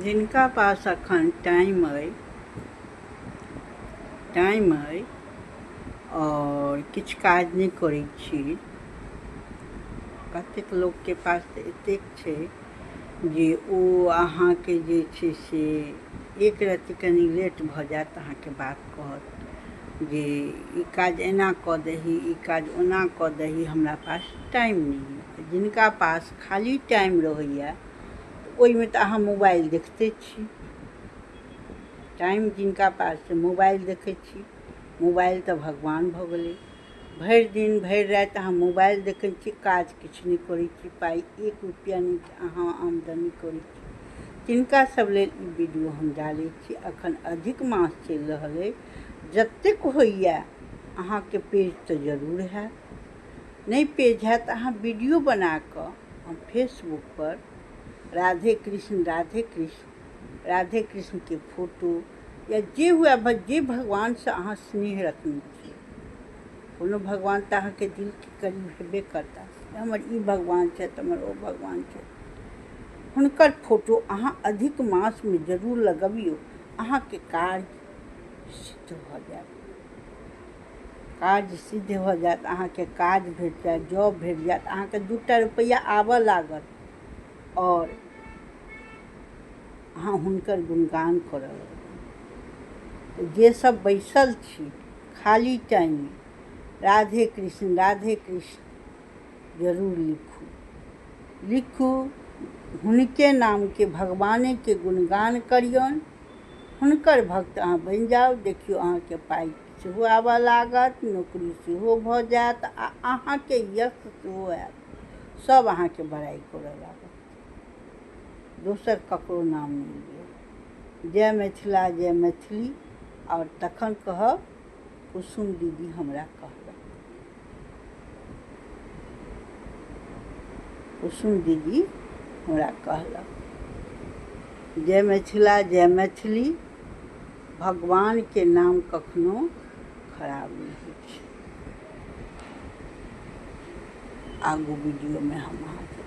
जिनका पास अखन टाइम अइ और किछु काज नहि करै छी, कतेक लोकके पास तऽ एतेक छै जे ओ अहाँके जे छै से एक रत्ती कनि लेट भऽ जायत तऽ अहाँके बात कहत जे ई काज एना कऽ दही, ई काज ओना कऽ दही, हमरा पास टाइम नहि अइ। जिनका पास खाली टाइम रहैए ओहिमे तऽ अहाँ मोबाइल देखिते छी। टाइम जिनका पास छै मोबाइल देखै छी, मोबाइल तऽ भगवान भऽ गेलै। भरि दिन भरि राति अहाँ मोबाइल देखै छी, काज किछु नहि करै छी, पाइ 1 रुपैआ नहि अहाँ आमदनी करै छी। तिनका सब लेल ई वीडियो हम डालै छी। एखन अधिक मास चलि रहल अइ, जतेक होइए अहाँके पेज तऽ जरूर हैत, नहि पेज हैत तऽ अहाँ वीडियो बना कऽ हम फेसबुकपर राधे कृष्णके फोटो या जे हुए, जे भगवानसँ अहाँ स्नेह रखने छी, कोनो भगवान तऽ अहाँके दिलके करीब हेबे करता। हमर ई भगवान छथि, हमर ओ भगवान छथि, हुनकर फोटो अहाँ अधिक मासमे जरूर लगबियौ। अहाँके कार्य सिद्ध भऽ जायत, अहाँके काज भेट जायत, जॉब भेट जायत, अहाँके 2 टा रुपैआ आबऽ लागत और अहाँ हुनकर गुणगान करऽ लगबै। जे सब बैसल छी खाली टाइममे राधे कृष्ण जरूर लिखू, हुनके नामके, भगवानेके गुणगान करियौन, हुनकर भक्त अहाँ बनि जाउ। देखियौ अहाँके पाइ सेहो आबऽ लागत, नौकरी सेहो भऽ जायत आ अहाँके यश सेहो आयत, सब अहाँके बड़ाइ करऽ लागत। दोसर ककरो नाम नहि लिअ। जय मिथिला, जय मैथिली। और तखन कहब कुसुम दीदी हमरा कहलक, जय मिथिला, जय मैथिली। भगवानके नाम कखनो खराब नहि होइ छै। आगू वीडियोमे हम अहाँके